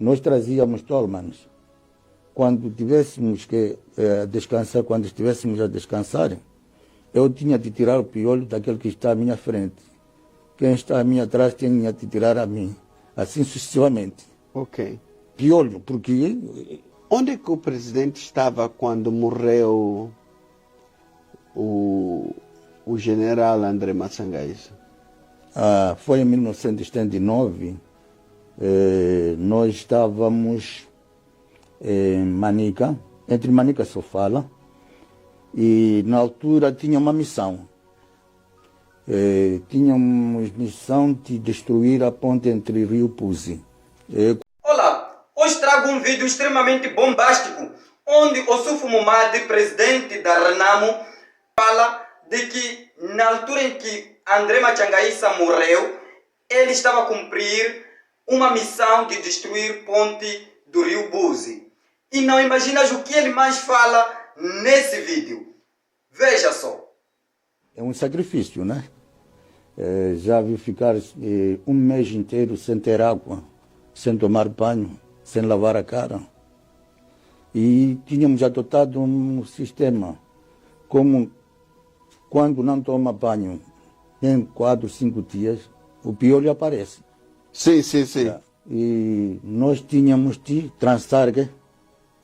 nós trazíamos tolmanes. Quando tivéssemos que descansar, quando estivéssemos a descansar, eu tinha de tirar o piolho daquele que está à minha frente. Quem está à minha atrás tinha de tirar a mim. Assim sucessivamente. Ok. Piolho, porque... Onde é que o presidente estava quando morreu o general André Matsangaiza? Foi em 1979. Nós estávamos em Manica, entre Manica e Sofala, e na altura tinha uma missão. Tínhamos missão de destruir a ponte entre Rio Puzi. Olá, hoje trago um vídeo extremamente bombástico, onde o Sufo Mumadi, presidente da Renamo, fala de que na altura em que André Matsangaiza morreu, ele estava a cumprir uma missão de destruir ponte do Rio Buzi. E não imaginas o que ele mais fala nesse vídeo. Veja só. É um sacrifício, né? Já vi ficar um mês inteiro sem ter água, sem tomar banho, sem lavar a cara. E tínhamos adotado um sistema, como quando não toma banho em 4, 5 dias, o piolho aparece. Sim. E nós tínhamos de trançar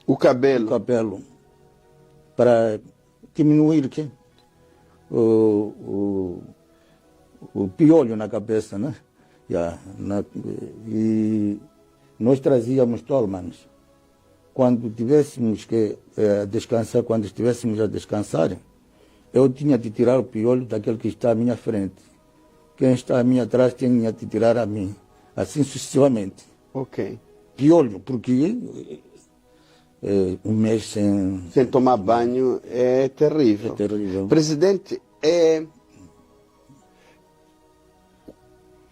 o cabelo para diminuir o piolho na cabeça, né? E nós trazíamos tolmanes. Quando tivéssemos que descansar, quando estivéssemos a descansar, eu tinha de tirar o piolho daquele que está à minha frente. Quem está à minha atrás tinha de tirar a mim. Assim sucessivamente. Ok. Piolho, porque um mês sem tomar banho é terrível. É terrível. Presidente,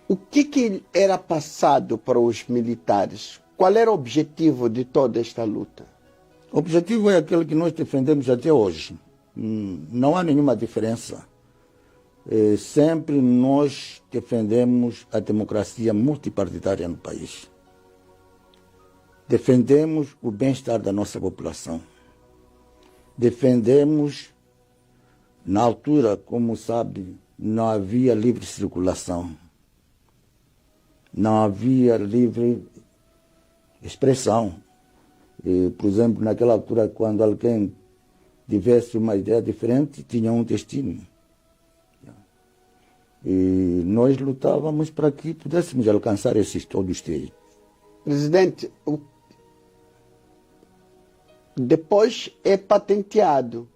o que era passado para os militares? Qual era o objetivo de toda esta luta? O objetivo é aquele que nós defendemos até hoje. Não há nenhuma diferença. Sempre nós defendemos a democracia multipartidária no país. Defendemos o bem-estar da nossa população. Defendemos, na altura, como sabe, não havia livre circulação. Não havia livre expressão. Por exemplo, naquela altura, quando alguém tivesse uma ideia diferente, tinha um destino. E nós lutávamos para que pudéssemos alcançar esses todos três. Presidente, depois é patenteado.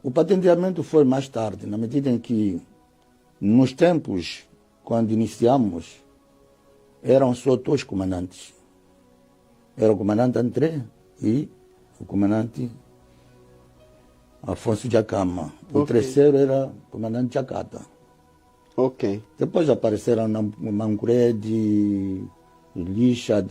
O patenteamento foi mais tarde, na medida em que, nos tempos, quando iniciamos, eram só 2 comandantes. Era o comandante André e o comandante Afonso Jacama. O terceiro era o comandante Jacata. Ok. Depois apareceram Mangrede, Lixa,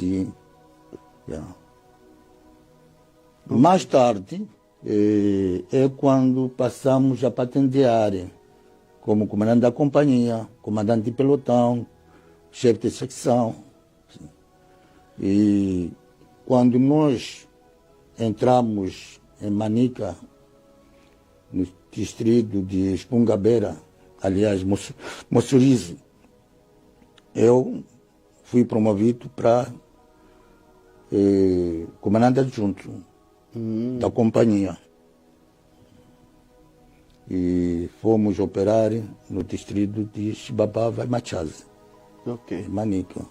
Mais tarde é quando passamos a patentear como comandante da companhia, comandante de pelotão, chefe de secção. E quando nós entramos em Manica, no distrito de Espungabeira, aliás, Moçurize, eu fui promovido para comandante adjunto da companhia. E fomos operar no distrito de Xibabava e Machaze, Manica.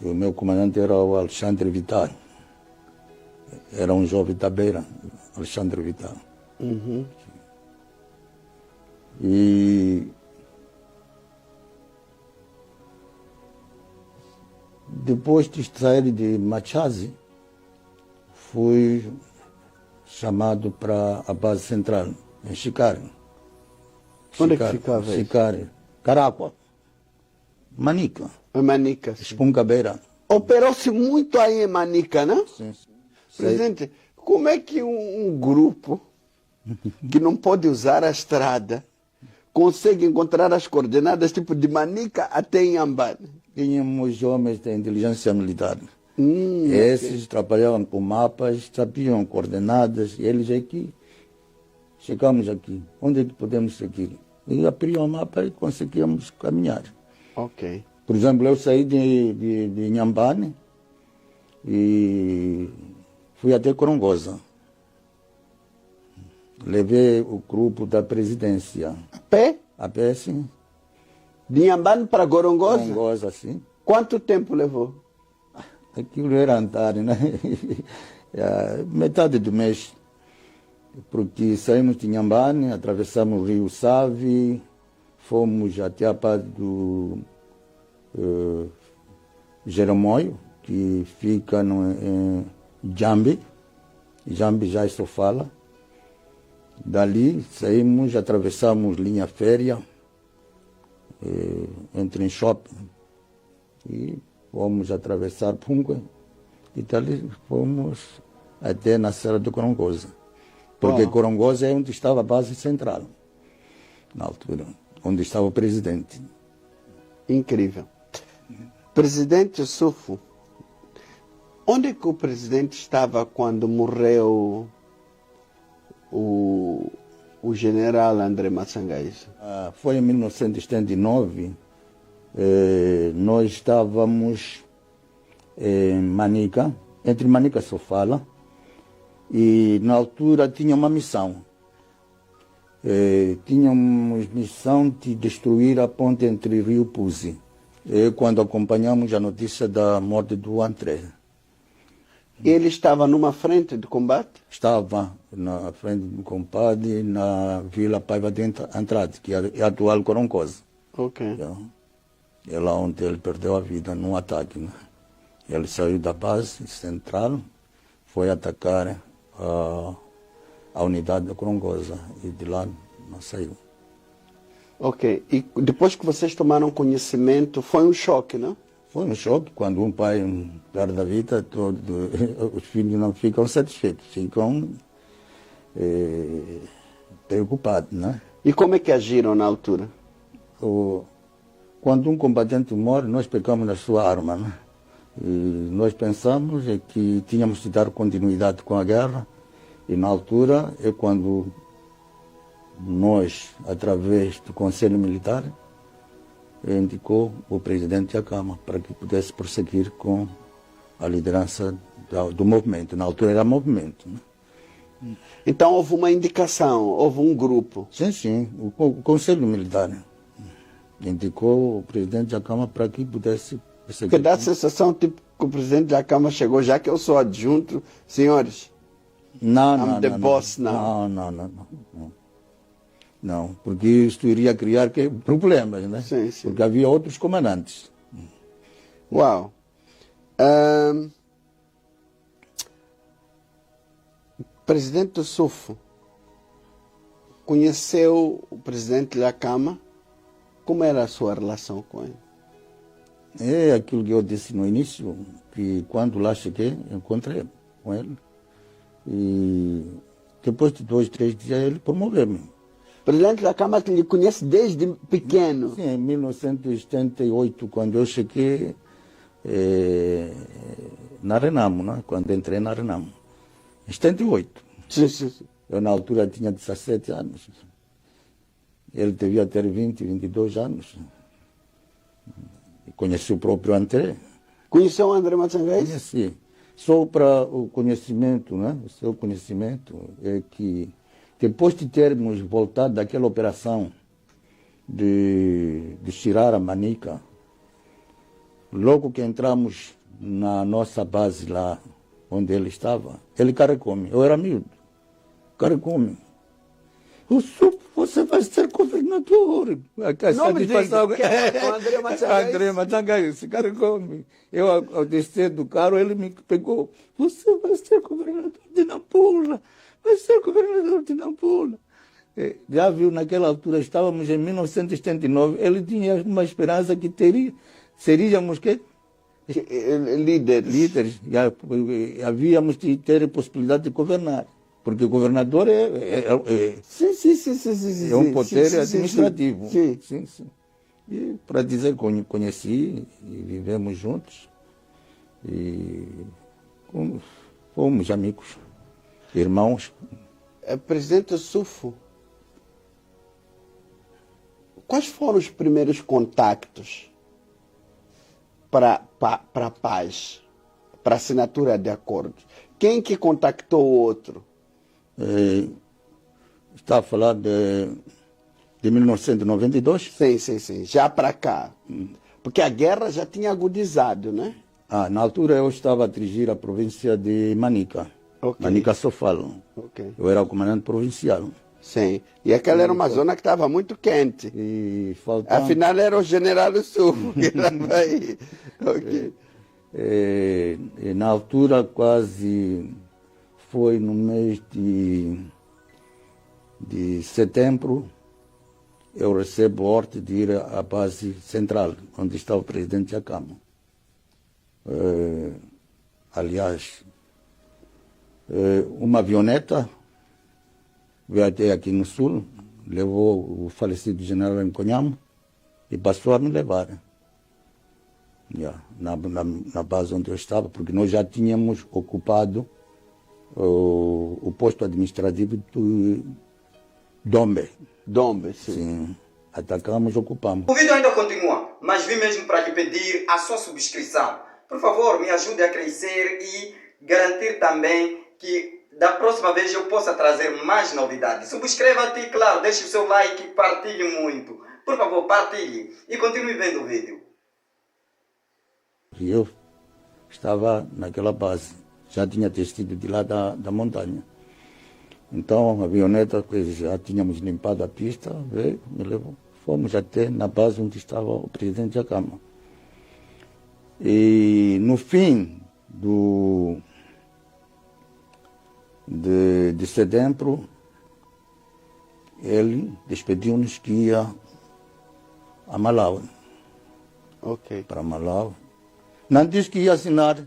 E o meu comandante era o Alexandre Vital. Era um jovem da beira, Alexandre Vital. E depois de sair de Machaze, fui chamado para a base central, em Xicari. Onde é que ficava isso? Xicari. Caracua. Manica. Manica. Espungabeira. Operou-se muito aí em Manica, né? Sim. Presidente, como é que um grupo que não pode usar a estrada consegue encontrar as coordenadas tipo de Manica até Inhambane? Tínhamos homens de inteligência militar. Esses trabalhavam com mapas, sabiam coordenadas, e eles aqui, chegamos aqui, onde é que podemos seguir? E abriam o mapa e conseguíamos caminhar. Ok. Por exemplo, eu saí de Inhambane e fui até Corongosa. Levei o grupo da presidência. A pé? A pé, sim. De Inhambane para Gorongosa? Corongosa, sim. Quanto tempo levou? Aquilo era andar, né? Metade do mês. Porque saímos de Inhambane, atravessamos o rio Save, fomos até a parte do Jeremoio, que fica em Jambi. Jambi já é Sofala. Dali saímos, atravessamos linha férrea, entre em shopping, e fomos atravessar Pungue, e dali fomos até na Serra do Corongosa. Porque Corongosa é onde estava a base central, na altura, onde estava o presidente. Incrível. Presidente Sufo, onde é que o presidente estava quando morreu o general André Matsangais? Foi em 1979, nós estávamos em Manica, entre Manica e Sofala, e na altura tinha uma missão. Tínhamos missão de destruir a ponte entre Rio Puzi. Quando acompanhamos a notícia da morte do André. Ele estava numa frente de combate? Estava na frente do compadre, na Vila Paiva de Andrade, que é a atual Corongosa. Ok. É lá onde ele perdeu a vida num ataque. Né? Ele saiu da base central, foi atacar a unidade da Corongosa e de lá não saiu. Ok. E depois que vocês tomaram conhecimento, foi um choque, não? Foi um choque quando um pai perde a vida, os filhos não ficam satisfeitos, ficam preocupados, né? E como é que agiram na altura? Quando um combatente morre, nós pegamos na sua arma, né? E nós pensamos que tínhamos de dar continuidade com a guerra, e na altura é quando nós, através do Conselho Militar, indicou o presidente Jacama para que pudesse prosseguir com a liderança do movimento. Na altura era movimento. Né? Então houve uma indicação, houve um grupo. Sim, sim. O Conselho Militar indicou o presidente Jacama para que pudesse prosseguir. Porque dá a sensação tipo, que o presidente Jacama chegou, já que eu sou adjunto, senhores. Não, boss, não, porque isso iria criar problemas, né? Sim, sim. Porque havia outros comandantes. Uau. Presidente Sufo conheceu o presidente Jacama. Como era a sua relação com ele? É aquilo que eu disse no início, que quando lá cheguei, encontrei com ele. E depois de 2, 3 dias ele promoveu-me. O presidente Jacama lhe conhece desde pequeno? Sim, em 1978, quando eu cheguei na Renamo, né? Quando entrei na Renamo. Em 78. Sim. Eu na altura tinha 17 anos. Ele devia ter 20, 22 anos. E conheci o próprio André. Conheceu o André Matsangais? Conheci. Só para o conhecimento, né? O seu conhecimento é que depois de termos voltado daquela operação de tirar a Manica, logo que entramos na nossa base lá, onde ele estava, ele carregou-me. Eu era miúdo. Carregou-me. Você vai ser governador. Não me diga, o André Matsangais? André Matsangais, carregou-me. Eu, ao descer do carro, ele me pegou. Você vai ser governador de Nampula. Vai ser governador de Nampula. Já viu, naquela altura, estávamos em 1979, ele tinha uma esperança que seríamos que? Líderes. Líderes. Havíamos de ter a possibilidade de governar. Porque o governador Sim, é um poder sim, administrativo. Sim. Sim, sim. E, para dizer, conheci e vivemos juntos. E fomos amigos, irmãos. Presidente Sufo, quais foram os primeiros contactos para a paz, para a assinatura de acordos? Quem que contactou o outro? Está a falar de 1992? Sim. Já para cá. Porque a guerra já tinha agudizado, né? Na altura eu estava a dirigir a província de Manica. Ok. Manica Sofalo. Ok. Eu era o comandante provincial. Sim. E aquela era uma zona que estava muito quente. E faltava... Afinal, era o general Sufo que estava aí. Ok. E na altura, quase foi no mês de setembro, eu recebo ordem de ir à base central, onde está o presidente Jacama. Aliás, uma avioneta veio até aqui no sul, levou o falecido general Nkonhamo e passou a me levar. Na base onde eu estava, porque nós já tínhamos ocupado o posto administrativo do Dombe. Dombe, sim. Sim. Atacamos, ocupamos. O vídeo ainda continua, mas vim mesmo para lhe pedir a sua subscrição. Por favor, me ajude a crescer e garantir também que da próxima vez eu possa trazer mais novidades. Subscreva-te e, claro, deixe o seu like e partilhe muito. Por favor, partilhe e continue vendo o vídeo. E eu estava naquela base, já tinha tecido de lá da montanha. Então, a avioneta, já tínhamos limpado a pista, veio, me levou. Fomos até na base onde estava o presidente Jacama. E no fim de setembro, ele despediu-nos que ia a Malawi. Ok. Para Malawi. Não disse que ia assinar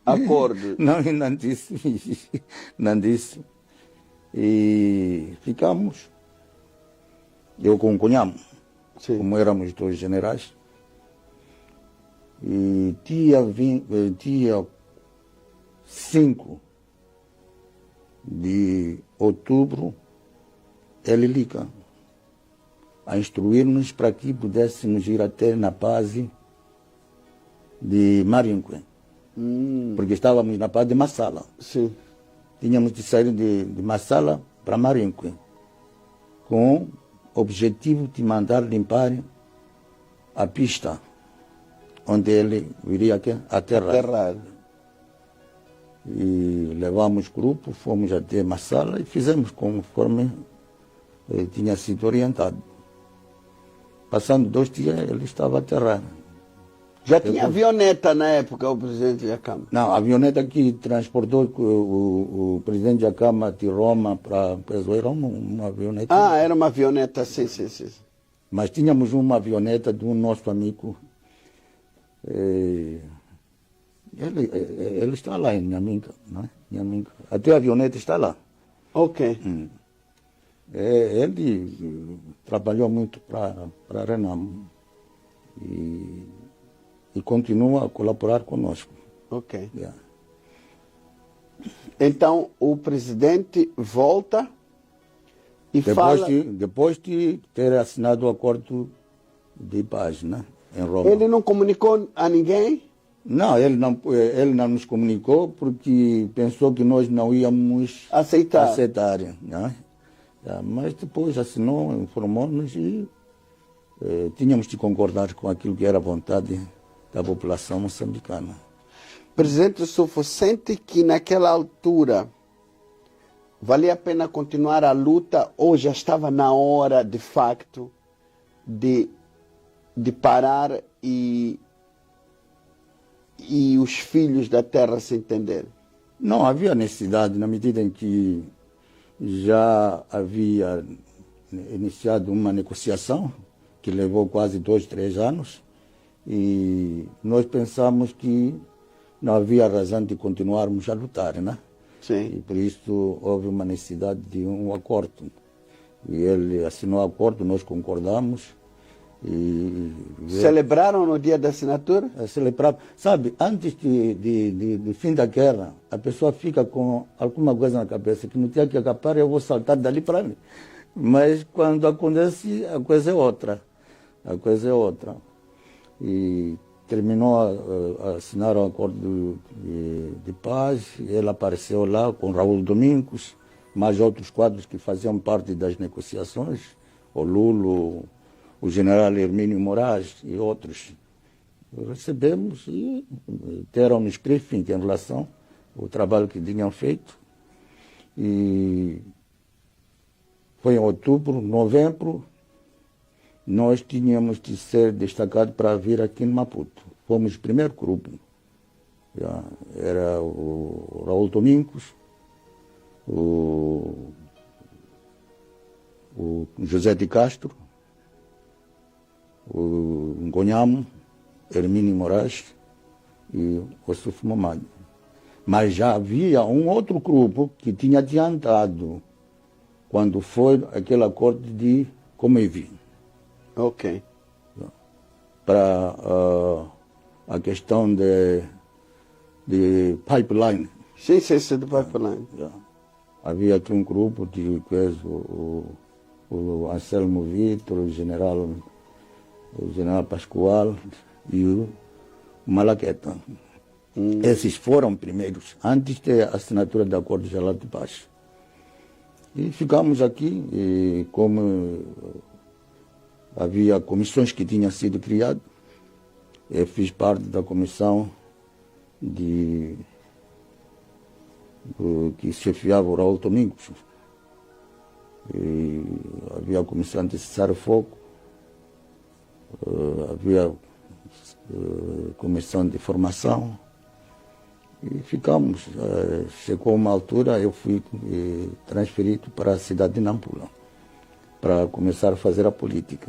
acordo. Não disse. Não disse. E ficamos, eu com o Nkonhamo, como éramos dois generais. E dia 5 de outubro, ele liga a instruir-nos para que pudéssemos ir até na base de Marinque, porque estávamos na base de Massala. Sim. Tínhamos de sair de Massala para Marinque, com o objetivo de mandar limpar a pista onde ele viria aterrar. E levamos grupo, fomos até Massala e fizemos conforme tinha sido orientado. Passando 2 dias, ele estava a aterrar. Já tinha avioneta na época, o presidente Jacama? Não, a avioneta que transportou o presidente Jacama de Roma para Peso era uma avioneta. Era uma avioneta, sim. Mas tínhamos uma avioneta de um nosso amigo. Ele está lá em Nhaminga, não é? Nhaminga. Até a avioneta está lá. Ok. Ele trabalhou muito para Renamo e continua a colaborar conosco. Ok. Então, o presidente volta e fala... Depois de ter assinado o acordo de paz, né, em Roma. Ele não comunicou a ninguém? Não, ele não nos comunicou porque pensou que nós não íamos aceitar, né? Mas depois assinou, informou-nos e tínhamos de concordar com aquilo que era a vontade da população moçambicana. Presidente Sufo, sente que naquela altura valia a pena continuar a luta ou já estava na hora, de facto, de parar e os filhos da terra se entenderem? Não havia necessidade, na medida em que já havia iniciado uma negociação que levou quase 2, 3 anos e nós pensamos que não havia razão de continuarmos a lutar, né? Sim. E por isso houve uma necessidade de um acordo. E ele assinou o acordo, nós concordamos. E Celebraram no dia da assinatura? celebrava. Sabe, antes do fim da guerra, a pessoa fica com alguma coisa na cabeça, que no dia que acabar eu vou saltar dali para ali. Mas quando acontece, a coisa é outra. A coisa é outra. E terminou a assinar o acordo de paz, ele apareceu lá com Raul Domingos, mais outros quadros que faziam parte das negociações, o Lulo, o general Hermínio Moraes e outros. Recebemos e deram-nos briefing em relação ao trabalho que tinham feito. E foi em outubro, novembro, nós tínhamos de ser destacados para vir aqui em Maputo. Fomos o primeiro grupo. Era o Raul Domingos, o José de Castro, o Ngonhamo, Hermínio Moraes e o Suf Momad. Mas já havia um outro grupo que tinha adiantado quando foi aquele acordo de Comevi. Ok. Para a questão de pipeline. Sim, do pipeline. Havia aqui um grupo de o Anselmo Vitor, o general Pascoal e o Malaqueta. Esses foram primeiros, antes da assinatura do Acordo Geral de Paz. E ficamos aqui, e como havia comissões que tinham sido criadas, eu fiz parte da comissão que chefiava o Raul Domingos. E havia a comissão de cessar-fogo, havia comissão de formação, e ficamos. Chegou uma altura, eu fui transferido para a cidade de Nampula, para começar a fazer a política.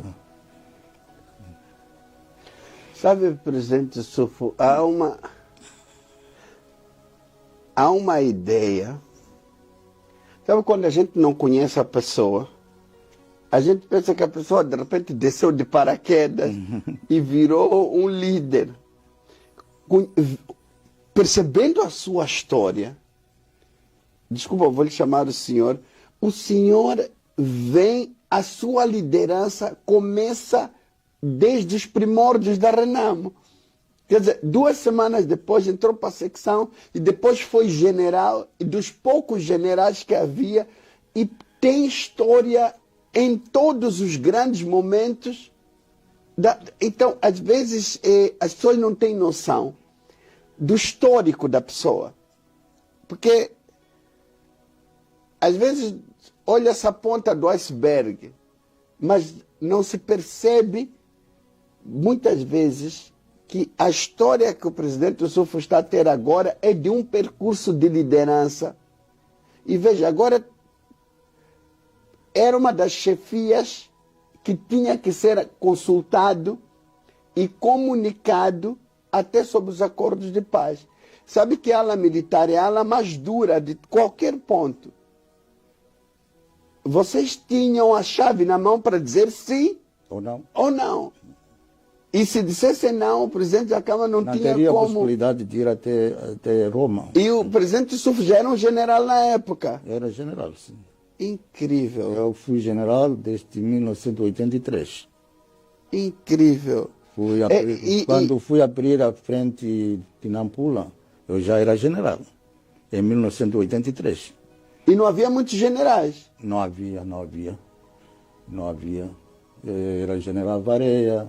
Sabe, presidente Sufo, há uma ideia. Sabe quando a gente não conhece a pessoa, a gente pensa que a pessoa de repente desceu de paraquedas e virou um líder. Percebendo a sua história, desculpa, vou lhe chamar o senhor vem, a sua liderança começa desde os primórdios da Renamo. Quer dizer, 2 semanas depois entrou para a secção e depois foi general, e dos poucos generais que havia, e tem história em todos os grandes momentos. Então, às vezes, as pessoas não têm noção do histórico da pessoa. Porque, às vezes, olha essa ponta do iceberg, mas não se percebe, muitas vezes, que a história que o presidente Sufo está a ter agora é de um percurso de liderança. E veja, agora era uma das chefias que tinha que ser consultado e comunicado até sobre os acordos de paz. Sabe que a ala militar é a ala mais dura de qualquer ponto. Vocês tinham a chave na mão para dizer sim ou não. E se dissessem não, o presidente da Câmara não tinha teria como. A possibilidade de ir até Roma. E o presidente Sufo já era um general na época. Era general, sim. Incrível. Eu fui general desde 1983. Incrível. Quando fui abrir a frente de Nampula, eu já era general, em 1983. E não havia muitos generais? Não havia. Era o general Vareia,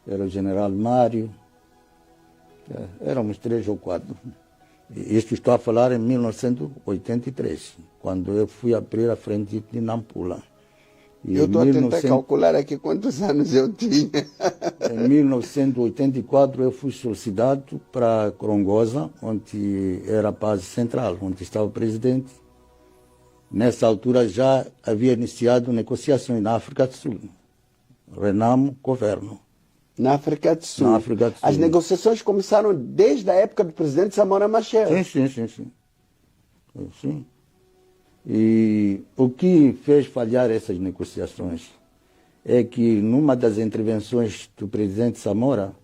era o general Mário, éramos 3 ou 4. Isto estou a falar em 1983, quando eu fui abrir a frente de Nampula. Eu estou a tentar calcular aqui quantos anos eu tinha. Em 1984 eu fui solicitado para Crongosa, onde era a base central, onde estava o presidente. Nessa altura já havia iniciado negociações na África do Sul. Renamo, governo. Na África do Sul. Na África do Sul. As negociações começaram desde a época do presidente Samora Machel. Sim. Sim. E o que fez falhar essas negociações é que numa das intervenções do presidente Samora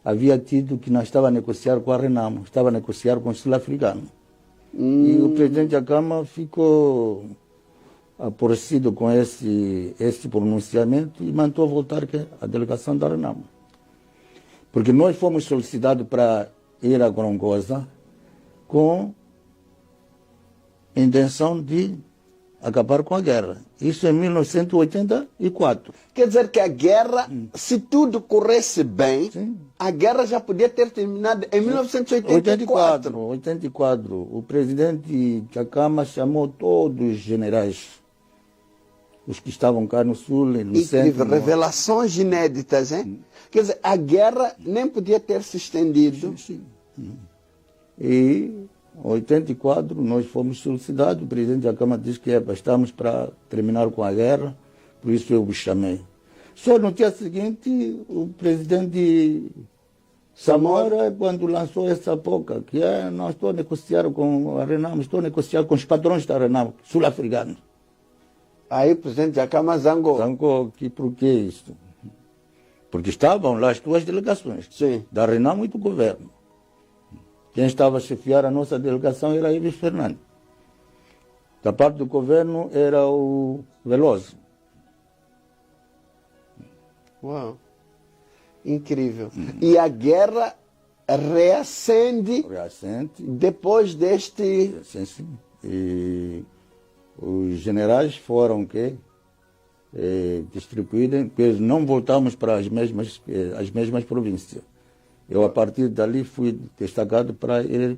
havia tido que não estava a negociar com a Renamo, estava a negociar com o sul-africano. E o presidente Akama ficou aborrecido com esse pronunciamento e mandou voltar a delegação da Renamo. Porque nós fomos solicitados para ir a Gorongosa com intenção de acabar com a guerra. Isso em 1984. Quer dizer que a guerra, se tudo corresse bem, Sim. a guerra já podia ter terminado em 1984. 84. O presidente Chakama chamou todos os generais, os que estavam cá no sul e no Incrível, centro. revelações inéditas, hein? Quer dizer, a guerra nem podia ter se estendido. Sim. E em 84 nós fomos solicitados, o presidente da Câmara disse que estamos para terminar com a guerra, por isso eu o chamei. Só no dia seguinte, o presidente Samora, quando lançou essa boca, que não estou a negociar com a Renamo, estou a negociar com os padrões da Renamo, sul-africanos. Aí o presidente Jakama zangou. Zangou, que por que isso? Porque estavam lá as duas delegações, Sim. da Renamo e do governo. Quem estava a chefiar a nossa delegação era Ives Fernandes. Da parte do governo era o Veloso. Uau. Incrível. E a guerra reacende Reacente. depois deste... Sim. E os generais foram distribuídos, porque não voltamos para as mesmas províncias. Eu, a partir dali, fui destacado para ir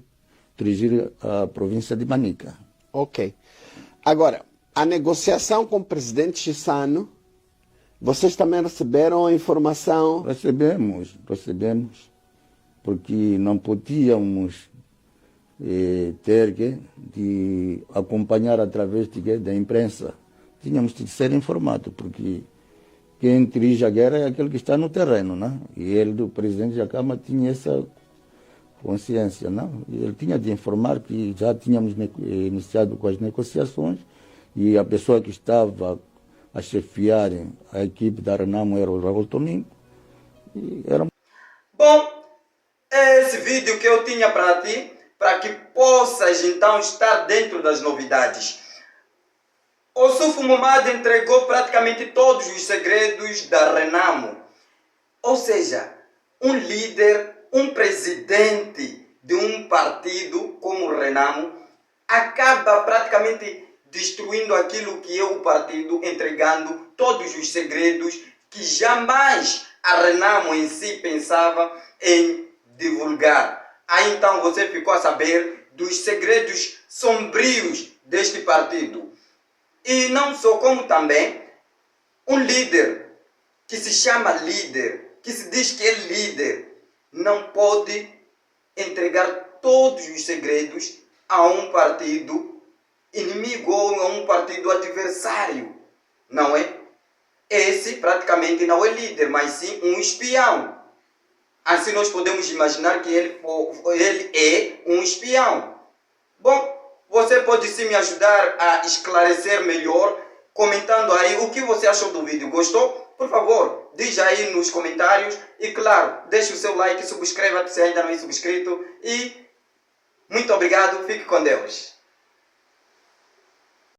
dirigir a província de Manica. Ok. Agora, a negociação com o presidente Chissano, vocês também receberam a informação? Recebemos, porque não podíamos ter de acompanhar através da imprensa. Tínhamos de ser informados, porque quem dirige a guerra é aquele que está no terreno, né? E ele, do presidente Jakama, tinha essa consciência, não? Ele tinha de informar que já tínhamos iniciado com as negociações e a pessoa que estava a chefiar a equipe da Renamo era o Raul Toninho. Bom, é esse vídeo que eu tinha para ti, para que possas então estar dentro das novidades. O Sufo Momad entregou praticamente todos os segredos da Renamo. Ou seja, um líder, um presidente de um partido como o Renamo acaba praticamente destruindo aquilo que é o partido, entregando todos os segredos que jamais a Renamo em si pensava em divulgar. Aí então você ficou a saber dos segredos sombrios deste partido. E não só, como também um líder que se chama líder, que se diz que é líder, não pode entregar todos os segredos a um partido inimigo ou a um partido adversário, não é? Esse praticamente não é líder, mas sim um espião. Assim nós podemos imaginar que ele é um espião. Bom, você pode sim me ajudar a esclarecer melhor, comentando aí o que você achou do vídeo. Gostou? Por favor, diz aí nos comentários. E claro, deixe o seu like, subscreva-se se ainda não é inscrito. E muito obrigado, fique com Deus.